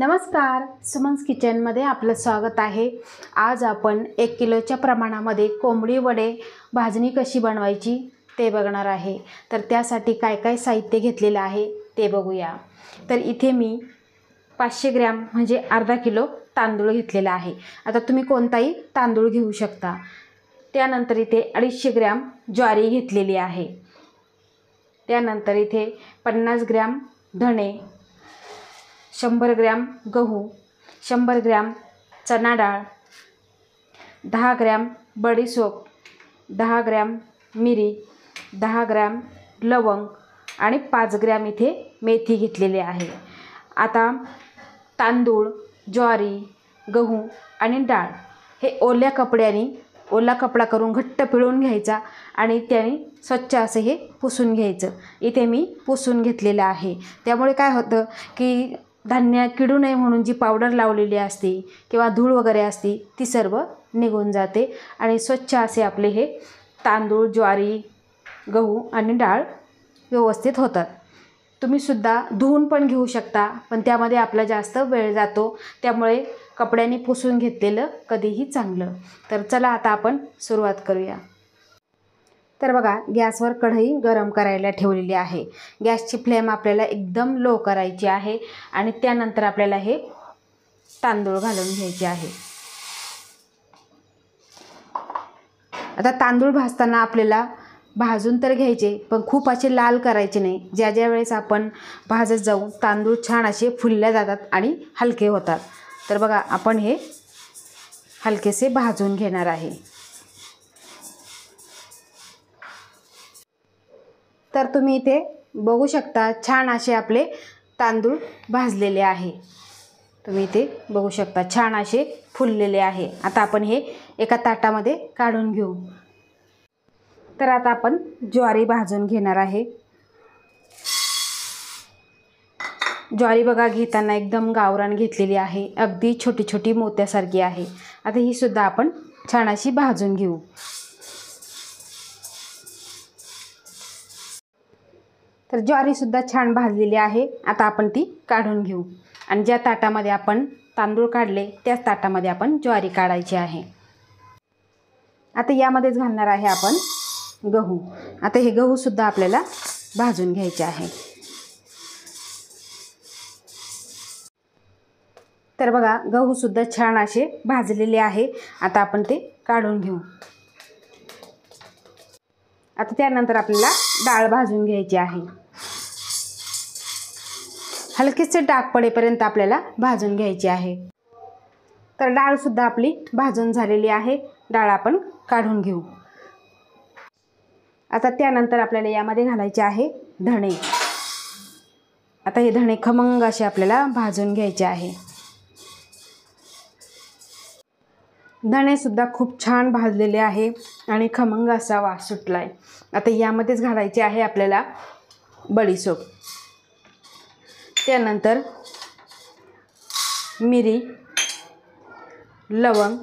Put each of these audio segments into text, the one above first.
नमस्कार, सुमन्स किचनमध्ये आपलं स्वागत आहे। आज आपण 1 किलोच्या प्रमाणामध्ये कोंबडी वडे भाजणी कशी बनवायची ते बघणार आहे। तर त्यासाठी काय काय साहित्य घेतलेलं आहे ते बघूया। तर इथे मी 500 ग्रॅम म्हणजे अर्धा किलो तांदूळ घेतलेला आहे। आता तुम्ही कोणताही तांदूळ घेऊ शकता। त्यानंतर इथे 250 ग्रॅम ज्वारी घेतलेली आहे। त्यानंतर इथे 50 ग्रॅम धणे, 100 ग्रॅम गहू, 100 ग्रॅम चना डाळ, 10 ग्रॅम बडीशोप, 10 ग्रॅम मिरी, 10 ग्रॅम लवंग आणि 5 ग्रॅम इथे मेथी घेतलेली आहे। आता तांदूळ, ज्वारी, गहू आणि डाळ हे ओल्या कपड्याने ओला कपडा करून घट्ट पिळून घ्यायचा आणि त्याने स्वच्छ असे हे पुसून घ्यायचं। इथे मी पुसून घेतलेलं आहे। त्यामुळे काय होतं की धान्य किडू नये म्हणून जी पावडर लावलेली असते किंवा धूळ वगैरे असते ती सर्व निघून जाते आणि स्वच्छ असे आपले हे तांदूळ, ज्वारी, गहू आणि डाळ व्यवस्थित होतात। तुम्ही सुद्धा धुवून पण घेऊ शकता, पण त्यामध्ये आपला जास्त वेळ जातो। त्यामुळे कपड्याने पुसून घेतलेलं कधीही चांगलं। तर चला आता आपण सुरुवात करूया। तर बघा, गॅसवर कढई गरम करायला ठेवलेली आहे। गॅसची फ्लेम आपल्याला एकदम लो करायची आहे आणि त्यानंतर आपल्याला हे तांदूळ घालून घ्यायचे आहे। आता तांदूळ भाजताना आपल्याला भाजून तर घ्यायचे, पण खूप असे लाल करायचे नाही। ज्या वेळेस आपण भाजत जाऊ तांदूळ छान असे फुलले जातात आणि हलके होतात। तर बघा, आपण हे हलकेसे भाजून घेणार आहे। तर तुम्ही इथे बघू शकता छान असे आपले तांदूळ भाजलेले आहे। तुम्ही इथे बघू शकता छान असे फुललेले आहे। आता आपण हे एका ताटामध्ये काढून घेऊ। तर आता आपण ज्वारी भाजून घेणार आहे। ज्वारी बघा, घेताना एकदम गावरान घेतलेली आहे, अगदी छोटी छोटी मोत्यासारखी आहे। आता ही सुद्धा आपण छान अशी भाजून घेऊ। तर ज्वारी सुद्धा छान भाजलेली आहे। आता आपण ती काढून घेऊ आणि ज्या ताटामध्ये आपण तांदूळ काढले त्याच ताटामध्ये आपण ज्वारी काढायची आहे। आता यामध्येच घालणार आहे आपण गहू। आता हे गहू सुद्धा आपल्याला भाजून घ्यायचे आहे। तर बघा, गहू सुद्धा छान असे भाजलेले आहे। आता आपण ते काढून घेऊ। आता त्यानंतर आपल्याला डाळ भाजून घ्यायची आहे। हलकेसे डाग पडेपर्यंत आपल्याला भाजून घ्यायची आहे। तर डाळ सुद्धा आपली भाजून झालेली आहे। डाळ आपण काढून घेऊ। आता त्यानंतर आपल्याला यामध्ये घालायचे आहे धणे। आता हे धणे खमंग असे आपल्याला भाजून घ्यायचे आहे। धणे सुद्धा खूप छान भाजलेले आहे आणि खमंग असा वास सुटलाय। आता यामध्येच घालायचे आहे आपल्याला बडीशोप, त्यानंतर मिरी, लवंग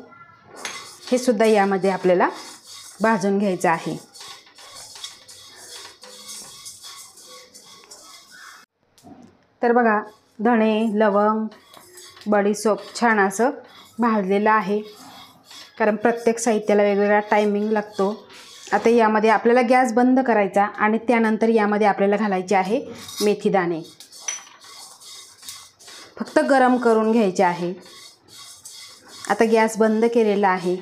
हे सुद्धा यामध्ये आपल्याला भाजून घ्यायचं आहे। तर बघा, धणे, लवंग, बडीशोप छान असं भाजलेलं आहे, कारण प्रत्येक साहित्याला वेगवेगळा टायमिंग लागतो। आता यामध्ये आपल्याला गॅस बंद करायचा आणि त्यानंतर यामध्ये आपल्याला घालायचे आहे मेथी दाणे। फक्त गरम करून घ्यायचे आहे। आता गॅस बंद केलेला आहे।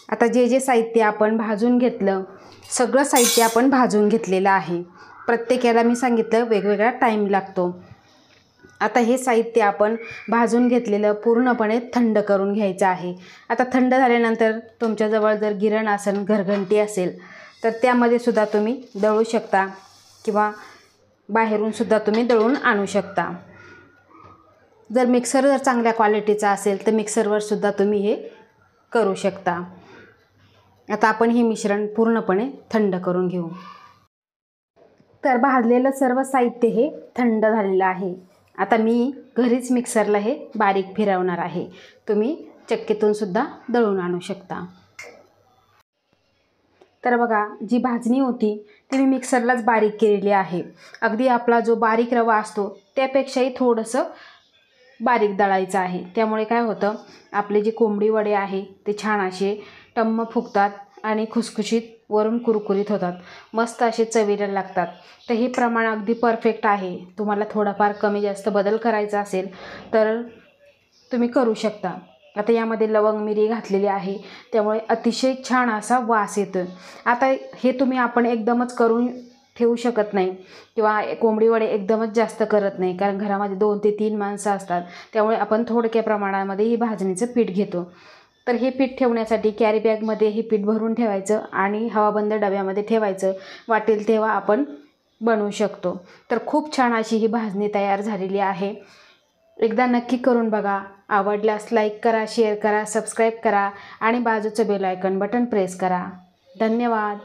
आता जे साहित्य आपण भाजून घेतलं सगळं साहित्य आपण भाजून घेतलेलं आहे। प्रत्येकाला मी सांगितलं वेगवेगळा टाईम लागतो। आता हे साहित्य आपण भाजून घेतलेलं पूर्णपणे थंड करून घ्यायचं आहे। आता थंड झाल्यानंतर तुमच्याजवळ जर गिरण असेल, घरघंटी असेल तर त्यामध्ये सुद्धा तुम्ही दळू शकता किंवा बाहेरून सुद्धा तुम्ही दळून आणू शकता। जर मिक्सर जर चांगल्या क्वालिटीचा असेल तर मिक्सरवर सुद्धा तुम्ही हे करू शकता। आता आपण हे मिश्रण पूर्णपणे थंड करून घेऊ। तर भाजलेलं सर्व साहित्य हे थंड झालेलं आहे। आता मी घरीच मिक्सरला हे बारीक फिरवणार आहे। तुम्ही चक्कीतून सुद्धा दळून आणू शकता। तर बघा, जी भाजणी होती ती मी मिक्सरलाच बारीक केलेली आहे। अगदी आपला जो बारीक रवा असतो त्यापेक्षाही थोडंसं बारीक दळायचं आहे. त्यामुळे काय होतं, आपले जे कोंबडी वडे आहे ते छान असे टम्म फुगतात आणि खुसखुशीत वरून कुरकुरीत होतात, मस्त असे चवीला लागतात. तर हे प्रमाण अगदी परफेक्ट आहे. तुम्हाला थोडाफार कमी जास्त बदल करायचा असेल तर तुम्ही करू शकता. आता यामध्ये लवंग मिरी घातलेली आहे, त्यामुळे अतिशय छान असा वास येतो. आता हे तुम्ही आपण एकदमच करून ठेवू शकत नाही किंवा कोंबडी वडे एकदमच जास्त करत नाही, कारण घरामध्ये 2 ते 3 माणसं असतात. त्यामुळे आपण थोडक्या प्रमाणामध्ये ही भाजणीचं पीठ घेतो. तर हे पीठ ठेवण्यासाठी कॅरी बॅगमध्ये हे पीठ भरून ठेवायचं आणि हवाबंद डब्यामध्ये ठेवायचं. वाटेल तेव्हा आपण बनवू शकतो. तर खूप छान अशी ही भाजणी तयार झालेली आहे. एकदा नक्की करून बघा. आवडल्यास लाईक करा, शेअर करा, सबस्क्राईब करा आणि बाजूचं बेल आयकॉन बटन प्रेस करा. धन्यवाद.